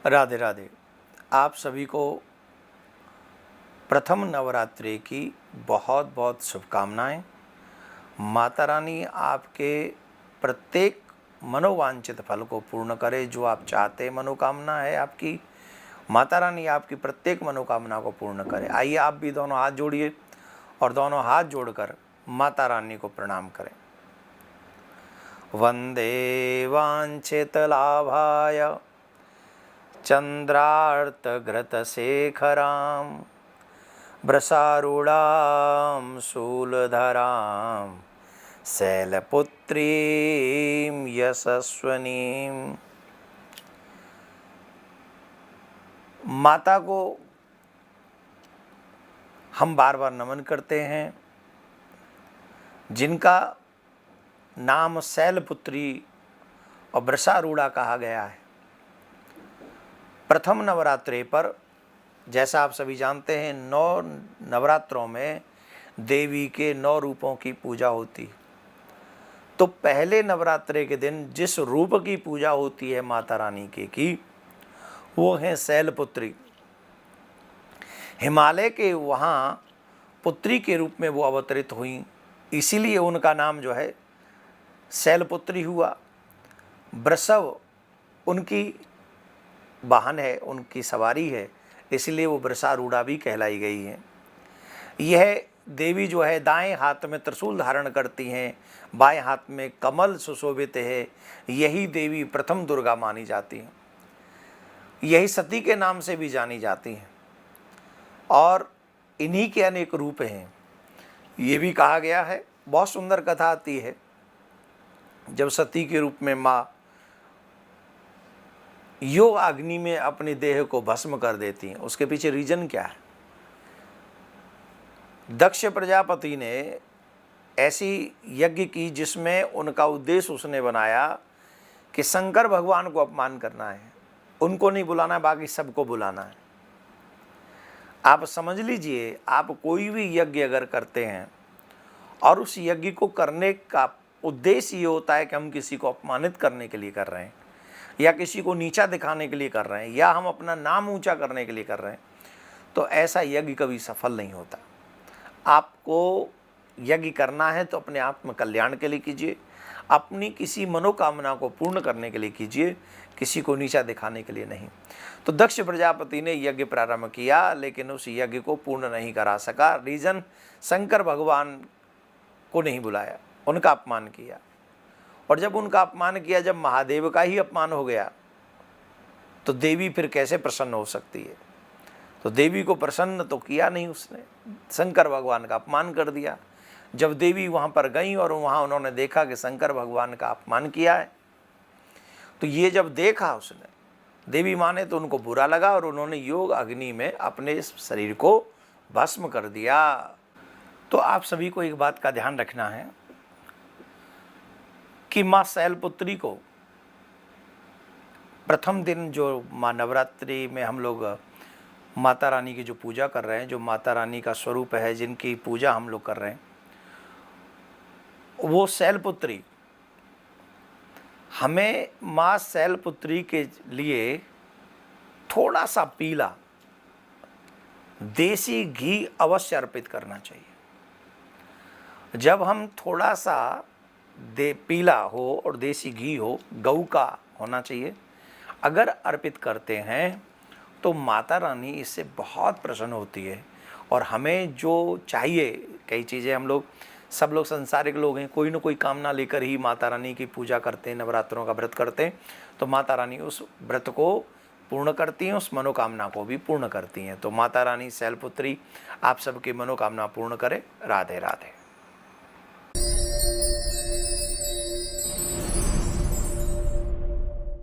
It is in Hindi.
राधे राधे। आप सभी को प्रथम नवरात्रि की बहुत बहुत शुभकामनाएं। माता रानी आपके प्रत्येक मनोवांछित फल को पूर्ण करे। जो आप चाहते मनोकामना है आपकी, माता रानी आपकी प्रत्येक मनोकामना को पूर्ण करे। आइए आप भी दोनों हाथ जोड़िए और दोनों हाथ जोड़कर माता रानी को प्रणाम करें। वंदे वांछित लाभाय चंद्रार्तघृतशेखरां वृषारूढ़ां शूलधरां शैलपुत्रीं यशस्विनीं। माता को हम बार बार नमन करते हैं, जिनका नाम शैलपुत्री और वृषारूढ़ा कहा गया है। प्रथम नवरात्रि पर जैसा आप सभी जानते हैं, 9 नवरात्रों में देवी के 9 रूपों की पूजा होती है। तो पहले नवरात्रि के दिन जिस रूप की पूजा होती है माता रानी की वो है शैलपुत्री। हिमालय के वहाँ पुत्री के रूप में वो अवतरित हुई, इसीलिए उनका नाम जो है शैलपुत्री हुआ। वृषभ उनकी वाहन है, उनकी सवारी है, इसलिए वो वृषारूढ़ा भी कहलाई गई है। यह देवी जो है दाएं हाथ में त्रिशूल धारण करती हैं, बाएं हाथ में कमल सुशोभित है। यही देवी प्रथम दुर्गा मानी जाती है। यही सती के नाम से भी जानी जाती हैं और इन्हीं के अनेक रूप हैं। ये भी कहा गया है, बहुत सुंदर कथा आती है, जब सती के रूप में माँ योग अग्नि में अपने देह को भस्म कर देती हैं। उसके पीछे रीजन क्या है? दक्ष प्रजापति ने ऐसी यज्ञ की जिसमें उनका उद्देश्य उसने बनाया कि शंकर भगवान को अपमान करना है, उनको नहीं बुलाना है, बाकी सबको बुलाना है। आप समझ लीजिए, आप कोई भी यज्ञ अगर करते हैं और उस यज्ञ को करने का उद्देश्य ये होता है कि हम किसी को अपमानित करने के लिए कर रहे हैं, या किसी को नीचा दिखाने के लिए कर रहे हैं, या हम अपना नाम ऊंचा करने के लिए कर रहे हैं, तो ऐसा यज्ञ कभी सफल नहीं होता। आपको यज्ञ करना है तो अपने आत्म कल्याण के लिए कीजिए, अपनी किसी मनोकामना को पूर्ण करने के लिए कीजिए, किसी को नीचा दिखाने के लिए नहीं। तो दक्ष प्रजापति ने यज्ञ प्रारंभ किया, लेकिन उस यज्ञ को पूर्ण नहीं करा सका। रीजन, शंकर भगवान को नहीं बुलाया, उनका अपमान किया। और जब उनका अपमान किया, जब महादेव का ही अपमान हो गया, तो देवी फिर कैसे प्रसन्न हो सकती है? तो देवी को प्रसन्न तो किया नहीं उसने, शंकर भगवान का अपमान कर दिया। जब देवी वहाँ पर गई और वहाँ उन्होंने देखा कि शंकर भगवान का अपमान किया है, तो ये जब देखा उसने, देवी माँ ने, तो उनको बुरा लगा और उन्होंने योग अग्नि में अपने इस शरीर को भस्म कर दिया। तो आप सभी को एक बात का ध्यान रखना है कि माँ शैलपुत्री को प्रथम दिन जो माँ नवरात्रि में हम लोग माता रानी की जो पूजा कर रहे हैं, जो माता रानी का स्वरूप है, जिनकी पूजा हम लोग कर रहे हैं, वो शैलपुत्री, हमें माँ शैलपुत्री के लिए थोड़ा सा पीला देसी घी अवश्य अर्पित करना चाहिए। जब हम थोड़ा सा पीला हो और देसी घी हो, गऊ का होना चाहिए, अगर अर्पित करते हैं तो माता रानी इससे बहुत प्रसन्न होती है। और हमें जो चाहिए, कई चीज़ें हम लोग, सब लोग संसारिक लोग हैं, कोई ना कोई कामना लेकर ही माता रानी की पूजा करते हैं, नवरात्रों का व्रत करते हैं, तो माता रानी उस व्रत को पूर्ण करती हैं, उस मनोकामना को भी पूर्ण करती हैं। तो माता रानी शैलपुत्री आप सबकी मनोकामना पूर्ण करे। राधे राधे।